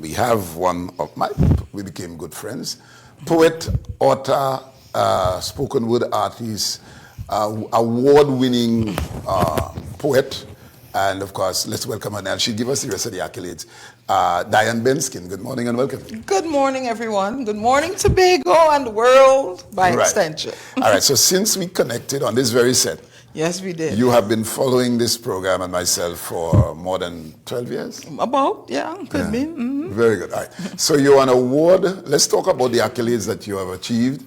We have one of we became good friends, poet, author, spoken word artist, award-winning poet, and of course, let's welcome her now. She'll give us the rest of the accolades. Diane Benskin, good morning and welcome. Good morning, everyone. Good morning, Tobago and the world by extension. All right, so since we connected on this very set, yes, we did. You have been following this program and myself for more than 12 years? About, could be. Mm-hmm. Very good. All right. So you're an award. Let's talk about the accolades that you have achieved.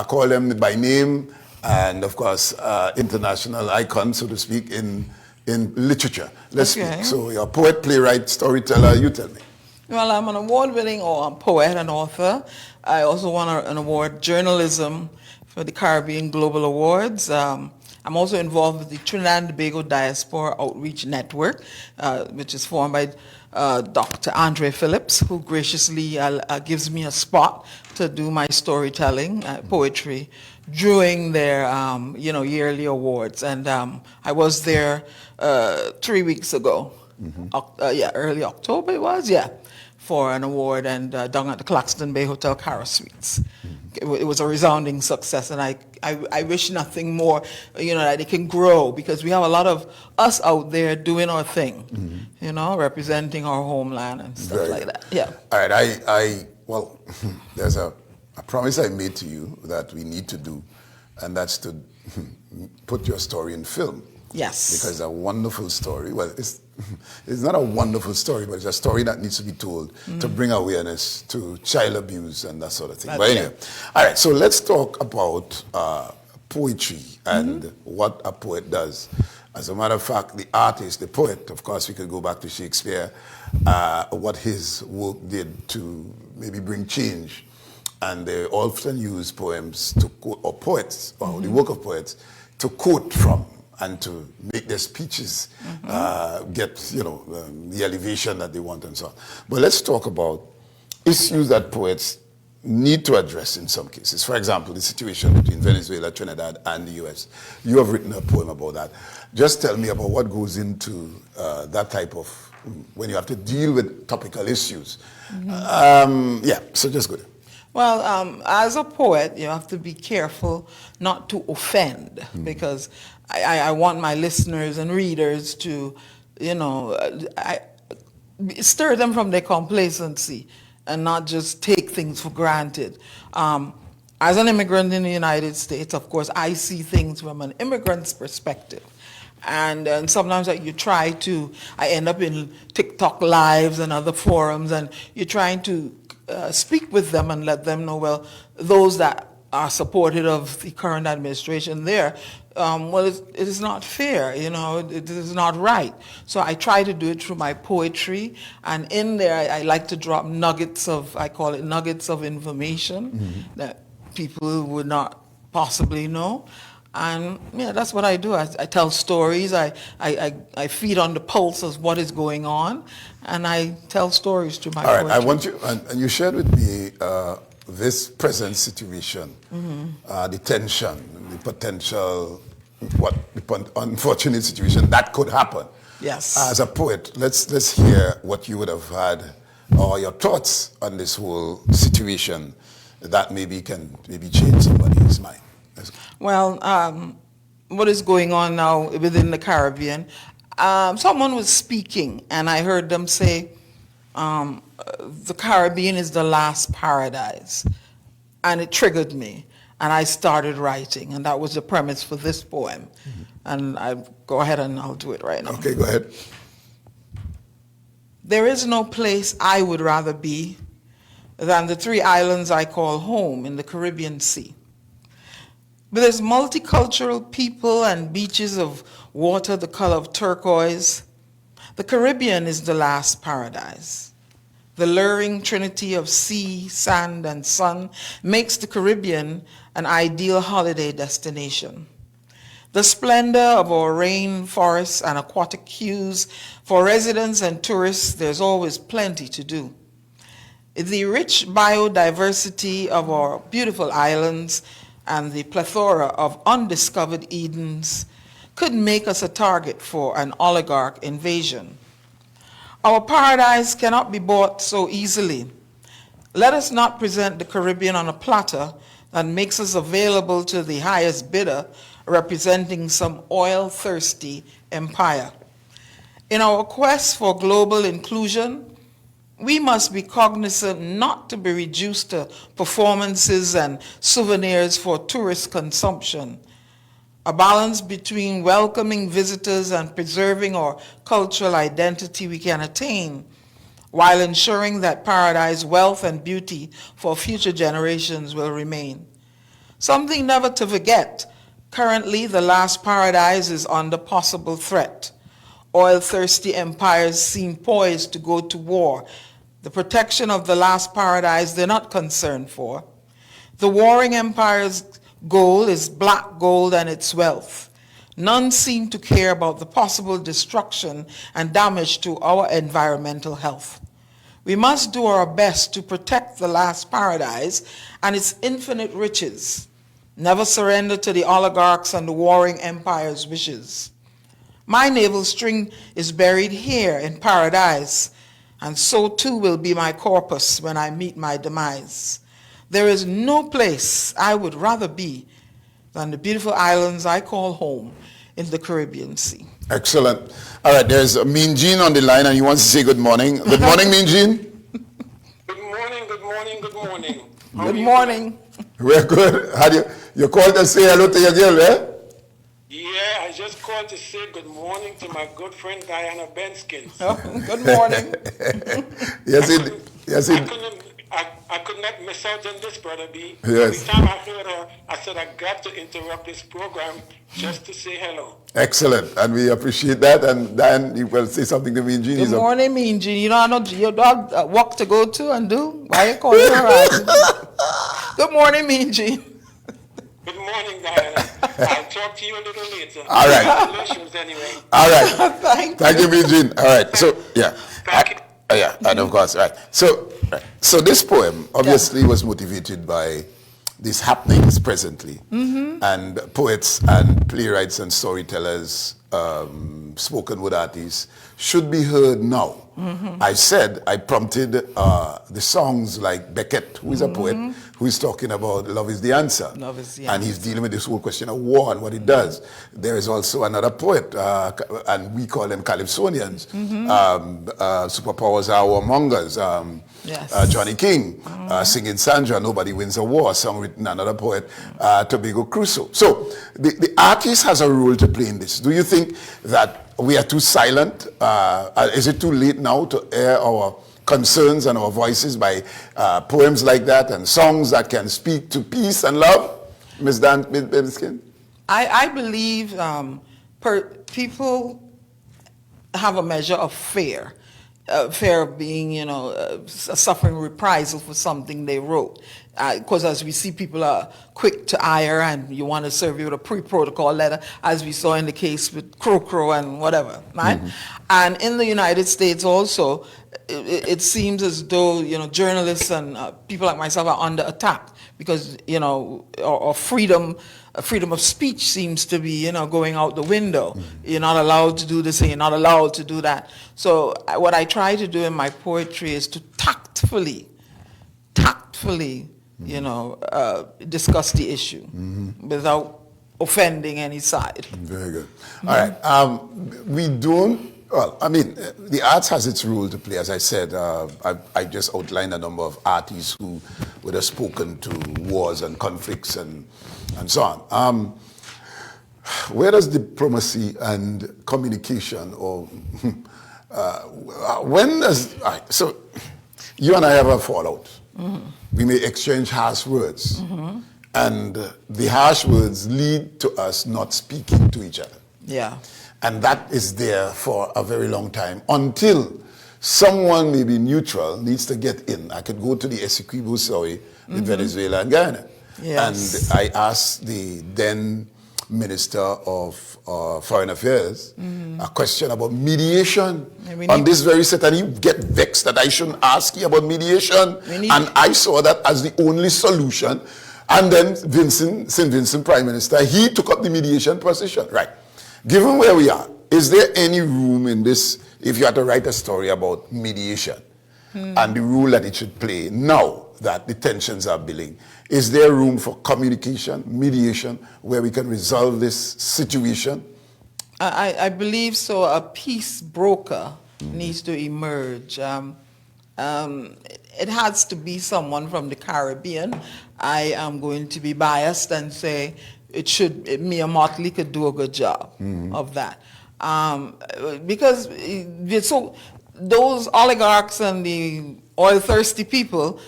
Call them by name and, of course, international icons, so to speak, in literature. Let's speak. So you're a poet, playwright, storyteller. You tell me. Well, I'm an award-winning poet and author. I also won an award, journalism, for the Caribbean Global Awards. I'm also involved with the Trinidad and Tobago Diaspora Outreach Network, which is formed by Dr. Andre Phillips, who graciously gives me a spot to do my storytelling, poetry, during their yearly awards. And I was there 3 weeks ago, early October it was, for an award, and down at the Claxton Bay Hotel Cara Suites. It was a resounding success, and I wish nothing more, that it can grow, because we have a lot of us out there doing our thing, representing our homeland and stuff like that. Yeah. All right. Well, there's a promise I made to you that we need to do, and that's to put your story in film. Yes. Because it's a wonderful story. Well, it's not a wonderful story, but it's a story that needs to be told to bring awareness to child abuse and that sort of thing. But anyway, all right, so let's talk about poetry and what a poet does. As a matter of fact, the artist, the poet, of course, we could go back to Shakespeare, what his work did to maybe bring change. And they often use poems to quote, or poets, or the work of poets, to quote from and to make their speeches get, the elevation that they want and so on. But let's talk about issues that poets need to address in some cases. For example, the situation between Venezuela, Trinidad, and the U.S. You have written a poem about that. Just tell me about what goes into that type of, when you have to deal with topical issues. So just go there. Well, as a poet, you have to be careful not to offend, because I want my listeners and readers to, stir them from their complacency and not just take things for granted. As an immigrant in the United States, of course, I see things from an immigrant's perspective. And sometimes I end up in TikTok lives and other forums, and you're trying to speak with them and let them know, well, those that are supportive of the current administration there, it is not fair, it is not right. So I try to do it through my poetry, and in there I like to drop nuggets of, I call it nuggets of information that people would not possibly know. And that's what I do. I tell stories, I feed on the pulse of what is going on, and I tell stories through my poetry. All right, I want you, and you shared with me this present situation, the tension, the potential, the unfortunate situation that could happen. Yes. As a poet, let's hear what you would have had, or your thoughts on this whole situation that maybe can change somebody's mind. Well, what is going on now within the Caribbean? Someone was speaking, and I heard them say, the Caribbean is the last paradise. And it triggered me, and I started writing, and that was the premise for this poem. And I go ahead and I'll do it right now. Okay, go ahead. There is no place I would rather be than the 3 islands I call home in the Caribbean Sea. But there's multicultural people and beaches of water the color of turquoise. The Caribbean is the last paradise. The luring trinity of sea, sand, and sun makes the Caribbean an ideal holiday destination. The splendor of our rainforests and aquatic hues, for residents and tourists, there's always plenty to do. The rich biodiversity of our beautiful islands and the plethora of undiscovered Edens could make us a target for an oligarch invasion. Our paradise cannot be bought so easily. Let us not present the Caribbean on a platter that makes us available to the highest bidder, representing some oil-thirsty empire. In our quest for global inclusion, we must be cognizant not to be reduced to performances and souvenirs for tourist consumption. A balance between welcoming visitors and preserving our cultural identity we can attain, while ensuring that paradise wealth and beauty for future generations will remain. Something never to forget, currently the last paradise is under possible threat. Oil-thirsty empires seem poised to go to war. The protection of the last paradise they're not concerned for. The warring empire's goal is black gold and its wealth. None seem to care about the possible destruction and damage to our environmental health. We must do our best to protect the last paradise and its infinite riches. Never surrender to the oligarchs and the warring empire's wishes. My navel string is buried here in paradise, and so too will be my corpus when I meet my demise. There is no place I would rather be than the beautiful islands I call home in the Caribbean Sea. Excellent. All right, there's Mean Jean on the line, and he wants to say good morning. Good morning, Mean Jean. Good morning, good morning, good morning. Good morning. We're good. How do you called to say hello to your girl, eh? Yeah, I just called to say good morning to my good friend Diane Benskin. Oh, good morning. I could not miss out on this, Brother B. Yes. Every time I heard her, I said I got to interrupt this program just to say hello. Excellent, and we appreciate that. And Diane, you will say something to Mean Jean. Good morning, Mean Jean. You don't have your dog walk to go to and do? Why are you calling her out? Good morning, Mean Jean. Good morning, Diana. I'll talk to you a little later. All right. Congratulations, anyway. All right. Thank you, Mean Jean. All right. So, yeah. Thank you. Yeah, and of course, right. So this poem obviously was motivated by these happenings presently, and poets and playwrights and storytellers, spoken word artists should be heard now. I prompted the songs like Beckett, who is a poet, who is talking about love is the answer. Love is the and answer. he's dealing with this whole question of war and what it does. There is also another poet, and we call them Calypsonians. Superpowers are warmongers. Johnny King, singing Sandra, Nobody Wins a War, a song written another poet, Tobago Crusoe. So the artist has a role to play in this. Do you think that we are too silent? Is it too late now to air our concerns and our voices by poems like that and songs that can speak to peace and love? Ms. Diane Benskin? I believe people have a measure of fear. Fear of being, suffering reprisal for something they wrote. Because as we see, people are quick to ire, and you want to serve you with a pre-protocol letter, as we saw in the case with Crow and whatever, right? And in the United States also, it seems as though, journalists and people like myself are under attack because, our freedom of speech seems to be, going out the window. You're not allowed to do this and you're not allowed to do that. So what I try to do in my poetry is to tactfully, discuss the issue without offending any side. Very good. All right. The arts has its role to play. As I said, I just outlined a number of artists who would have spoken to wars and conflicts and so on. Where does diplomacy and communication, or when does... All right, so you and I have a fallout. We may exchange harsh words. And the harsh words lead to us not speaking to each other. Yeah. And that is there for a very long time until someone, maybe neutral, needs to get in. I could go to the Essequibo story with Venezuela and Guyana. Yes. And I asked the then Minister of Foreign Affairs a question about mediation on this very set. And he get vexed that I shouldn't ask you about mediation. And I saw that as the only solution. And then St. Vincent Prime Minister, he took up the mediation position. Right. Given where we are, is there any room in this if you had to write a story about mediation and the role that it should play now that the tensions are building, is there room for communication, mediation, where we can resolve this situation? I believe so. A peace broker needs to emerge. It has to be someone from the Caribbean. I am going to be biased and say Mia Motley could do a good job of that. Because those oligarchs and the oil-thirsty people,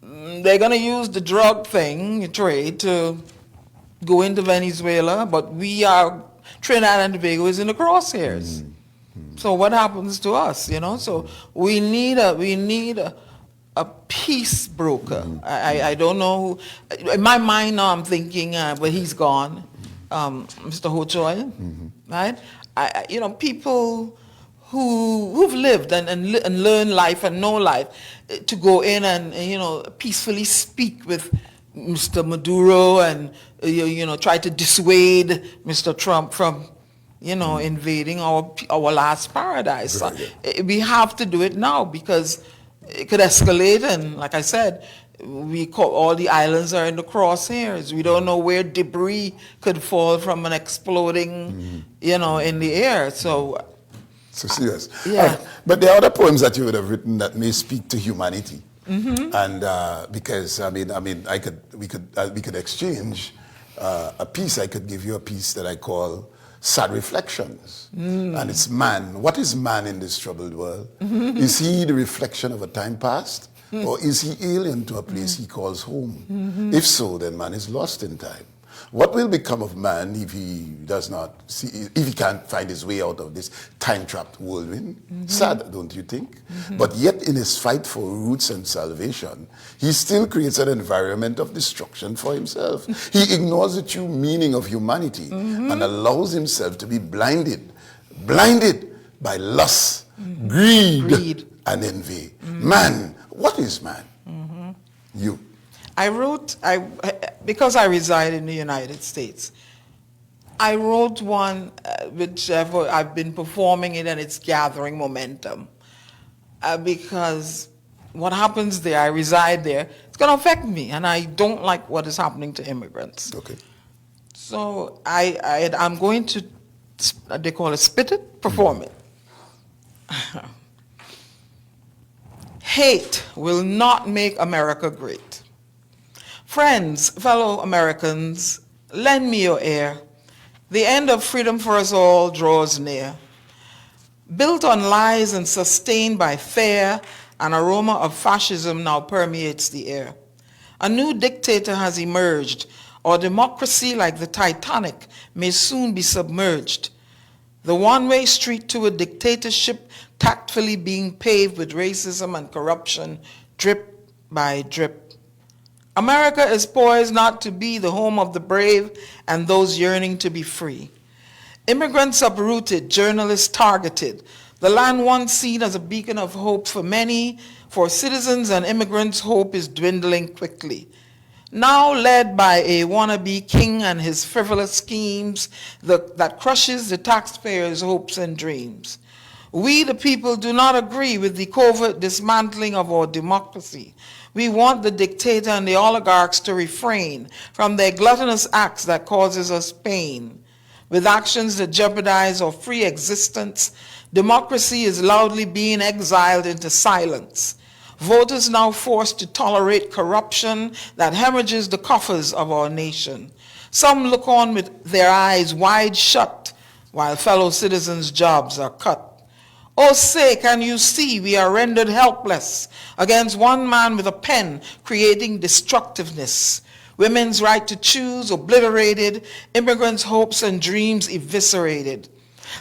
they're going to use the drug trade to go into Venezuela, but Trinidad and Tobago is in the crosshairs. So what happens to us, So we need a peace broker. I don't know who. In my mind now I'm thinking, but he's gone, Mr. Ho Choi, right? People who've lived and learned life and know life, to go in and peacefully speak with Mr. Maduro and try to dissuade Mr. Trump from invading our last paradise. Right. We have to do it now because it could escalate, and like I said, all the islands are in the crosshairs. We don't know where debris could fall from an exploding, in the air. So serious. Yeah. Right. But there are other poems that you would have written that may speak to humanity, and because we could exchange a piece. I could give you a piece that I call Sad Reflections, and it's man. What is man in this troubled world? Is he the reflection of a time past, or is he alien to a place he calls home? If so, then man is lost in time. What will become of man if he can't find his way out of this time-trapped whirlwind? Sad, don't you think? But yet in his fight for roots and salvation, he still creates an environment of destruction for himself. He ignores the true meaning of humanity and allows himself to be blinded by lust, greed. And envy. Man, what is man? You. I wrote, because I reside in the United States, I wrote one which I've been performing it and it's gathering momentum. Because what happens there, I reside there, it's going to affect me, and I don't like what is happening to immigrants. Okay. So I'm going to, they call it spit it, perform it. Hate will not make America great. Friends, fellow Americans, lend me your ear. The end of freedom for us all draws near. Built on lies and sustained by fear, an aroma of fascism now permeates the air. A new dictator has emerged. Our democracy, like the Titanic, may soon be submerged. The one-way street to a dictatorship tactfully being paved with racism and corruption, drip by drip. America is poised not to be the home of the brave and those yearning to be free. Immigrants uprooted, journalists targeted, the land once seen as a beacon of hope for many, for citizens and immigrants, hope is dwindling quickly. Now led by a wannabe king and his frivolous schemes that crushes the taxpayers' hopes and dreams. We, the people, do not agree with the covert dismantling of our democracy. We want the dictator and the oligarchs to refrain from their gluttonous acts that causes us pain. With actions that jeopardize our free existence, democracy is loudly being exiled into silence. Voters now forced to tolerate corruption that hemorrhages the coffers of our nation. Some look on with their eyes wide shut, while fellow citizens' jobs are cut. Oh, say, can you see we are rendered helpless against one man with a pen creating destructiveness? Women's right to choose obliterated, immigrants' hopes and dreams eviscerated.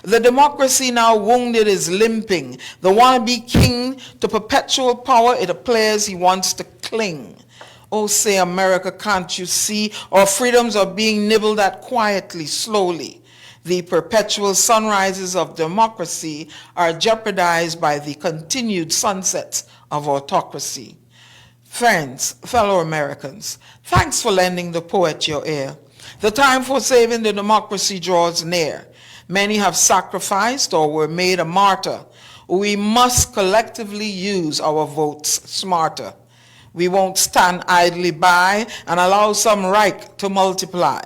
The democracy now wounded is limping. The wannabe king to perpetual power, it appears he wants to cling. Oh, say, America, can't you see our freedoms are being nibbled at quietly, slowly. The perpetual sunrises of democracy are jeopardized by the continued sunsets of autocracy. Friends, fellow Americans, thanks for lending the poet your ear. The time for saving the democracy draws near. Many have sacrificed or were made a martyr. We must collectively use our votes smarter. We won't stand idly by and allow some Reich to multiply.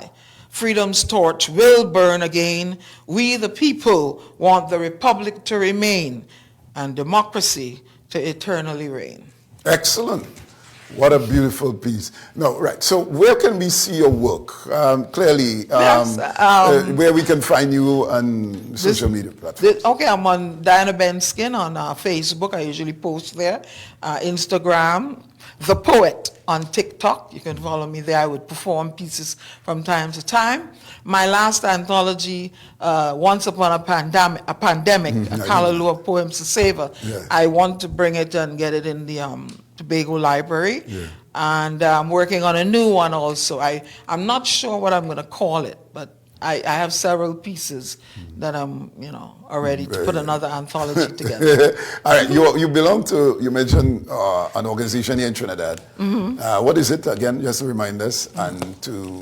Freedom's torch will burn again. We, the people, want the republic to remain and democracy to eternally reign. Excellent. What a beautiful piece. No, right. So where can we see your work? Clearly, where we can find you on social media platforms. Okay, I'm on Diane Benskin on Facebook. I usually post there. Instagram, The Poet on TikTok. You can follow me there. I would perform pieces from time to time. My last anthology, Once Upon a Pandemic, a Callaloo of Poems to Savor. Yeah. I want to bring it and get it in the Tobago Library. Yeah. And I'm working on a new one also. I'm not sure what I'm going to call it, but I have several pieces that I'm, ready to put another anthology together. All right, you belong to, you mentioned an organization here in Trinidad. Mm-hmm. What is it again, just to remind us, and to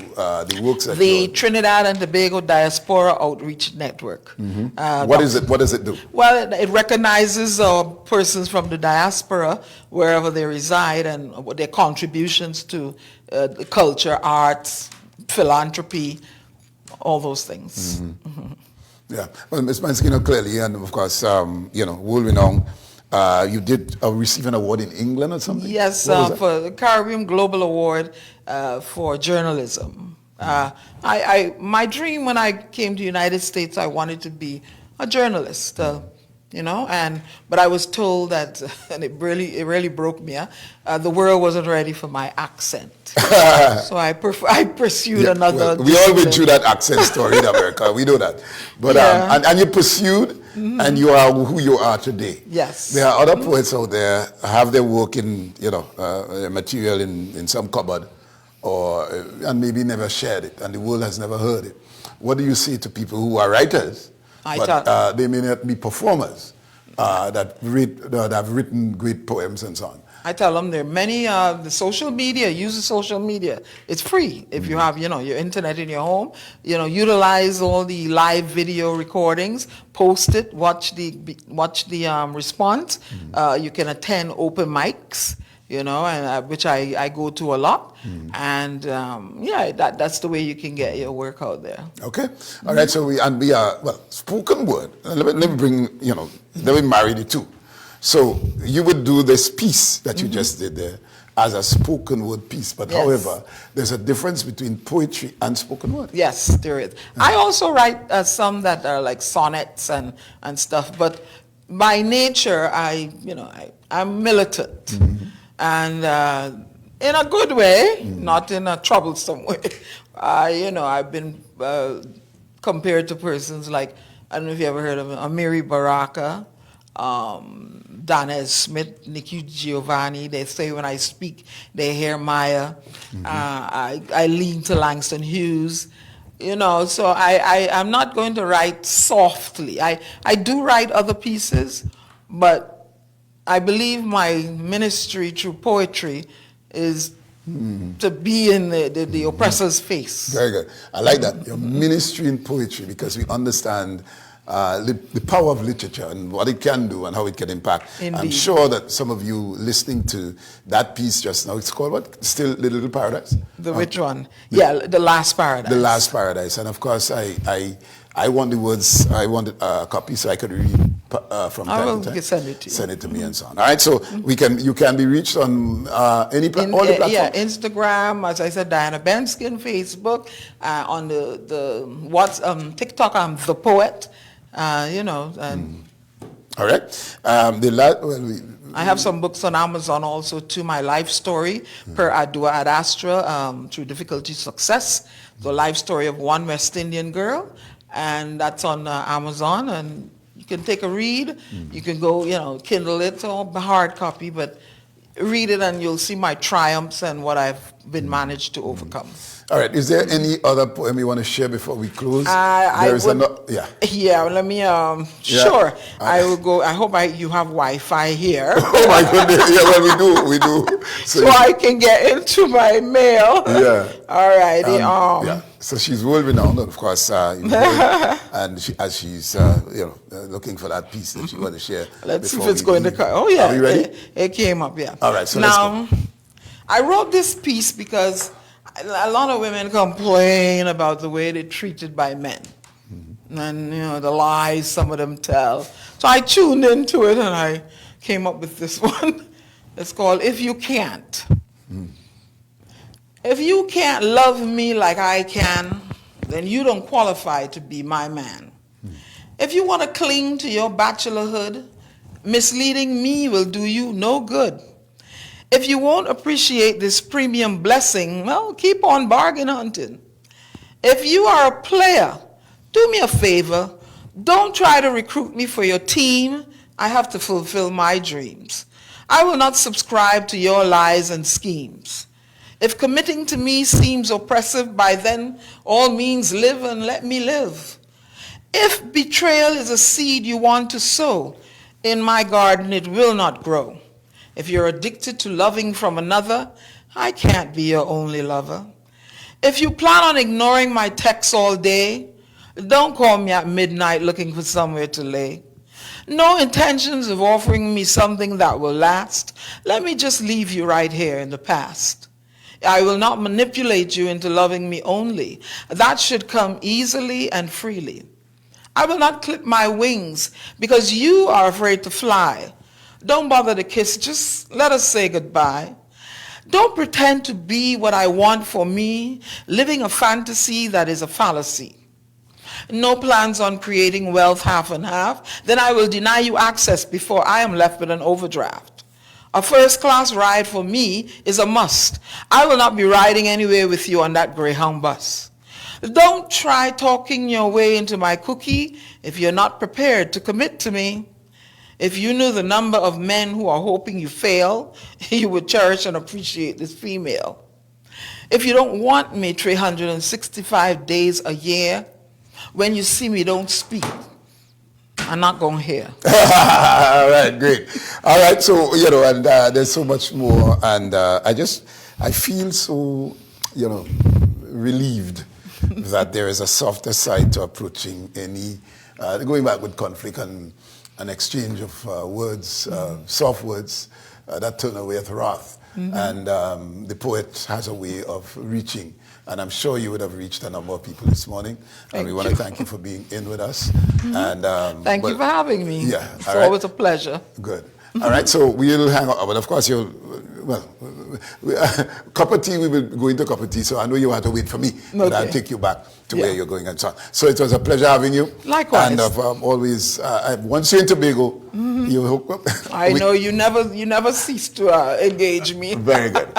the works that the Trinidad and Tobago Diaspora Outreach Network. Mm-hmm. What is it? What does it do? Well, it recognizes persons from the diaspora wherever they reside and their contributions to culture, arts, philanthropy, all those things. Mm-hmm. Mm-hmm. Yeah, well, Ms. Benskin, clearly, and of course, world renowned. You did receive an award in England or something? Yes, for the Caribbean Global Award for journalism. My dream when I came to the United States, I wanted to be a journalist. But I was told that, and it really broke me. The world wasn't ready for my accent, so I pursued another. Well, we all went through that accent story in America. We know that, but and you pursued, and you are who you are today. Yes, there are other poets out there have their work in material in some cupboard, and maybe never shared it, and the world has never heard it. What do you say to people who are writers? But they may not be performers that have written great poems and so on. I tell them there are many, the social media, use the social media. It's free if you have, your internet in your home. Utilize all the live video recordings, post it, watch the response. You can attend open mics, and which I go to a lot. And that's the way you can get your work out there. Okay, all right. So we are spoken word. Let me bring let me marry the two. So you would do this piece that you just did there as a spoken word piece, but however, there's a difference between poetry and spoken word. Yes, there is. I also write some that are like sonnets and stuff, but by nature, I'm militant. And in a good way, not in a troublesome way. I've been compared to persons like, I don't know if you ever heard of Amiri Baraka, Dana Smith, Nikki Giovanni. They say when I speak, they hear Maya. I lean to Langston Hughes. So I'm not going to write softly. I do write other pieces, but I believe my ministry through poetry is to be in the oppressor's face. Very good. I like that. Your ministry in poetry, because we understand the power of literature and what it can do and how it can impact. Indeed. I'm sure that some of you listening to that piece just now, it's called what? Still The Little Paradise? Which one? The Last Paradise. The Last Paradise. And of course, I want the words, I want a copy so I could read from time to time. Send it to you. Send it to me and so on. All right, so you can be reached on all the platforms? Yeah, Instagram, as I said, Diane Benskin, Facebook, on the TikTok, I'm The Poet, And all right. I have some books on Amazon also too. My life story, Per Adua Ad Astra, Through Difficulty Success, the life story of one West Indian girl, and that's on Amazon, and you can take a read. You can go, Kindle it or hard copy, but read it and you'll see my triumphs and what I've been managed to overcome. All right. Is there any other poem you want to share before we close? Yeah. Yeah. Let me. Sure. I will go. I hope you have Wi-Fi here. Oh my goodness. Yeah. Well, we do. So I can get into my mail. Yeah. All righty. Yeah. So she's world renowned, of course, and she's looking for that piece that she want to share. Let's see if it's going to come. Oh yeah. Are you ready? It came up. Yeah. All right. So now, let's go. I wrote this piece because a lot of women complain about the way they're treated by men. And, the lies some of them tell. So I tuned into it and I came up with this one. It's called If You Can't. If you can't love me like I can, then you don't qualify to be my man. If you want to cling to your bachelorhood, misleading me will do you no good. If you won't appreciate this premium blessing, well, keep on bargain hunting. If you are a player, do me a favor. Don't try to recruit me for your team. I have to fulfill my dreams. I will not subscribe to your lies and schemes. If committing to me seems oppressive, by then all means live and let me live. If betrayal is a seed you want to sow, in my garden it will not grow. If you're addicted to loving from another, I can't be your only lover. If you plan on ignoring my texts all day, don't call me at midnight looking for somewhere to lay. No intentions of offering me something that will last. Let me just leave you right here in the past. I will not manipulate you into loving me only. That should come easily and freely. I will not clip my wings because you are afraid to fly. Don't bother to kiss, just let us say goodbye. Don't pretend to be what I want for me, living a fantasy that is a fallacy. No plans on creating wealth half and half, then I will deny you access before I am left with an overdraft. A first-class ride for me is a must. I will not be riding anywhere with you on that Greyhound bus. Don't try talking your way into my cookie if you're not prepared to commit to me. If you knew the number of men who are hoping you fail, you would cherish and appreciate this female. If you don't want me 365 days a year, when you see me, don't speak. I'm not going to hear. All right, great. All right, so, and there's so much more. And I feel so, relieved that there is a softer side to approaching any, going back with conflict and an exchange of words, soft words that turn away at wrath. And the poet has a way of reaching. And I'm sure you would have reached a number of people this morning. And we want to thank you for being in with us. And thank you for having me. Yeah, it's always a pleasure. Good. All right, so we'll hang out. But of course, cup of tea, we will go into cup of tea. So I know you have to wait for me. But I'll take you back to where you're going and so on. So it was a pleasure having you. Likewise. And always, once you're in Tobago, you hook up. I know you never cease to engage me. Very good.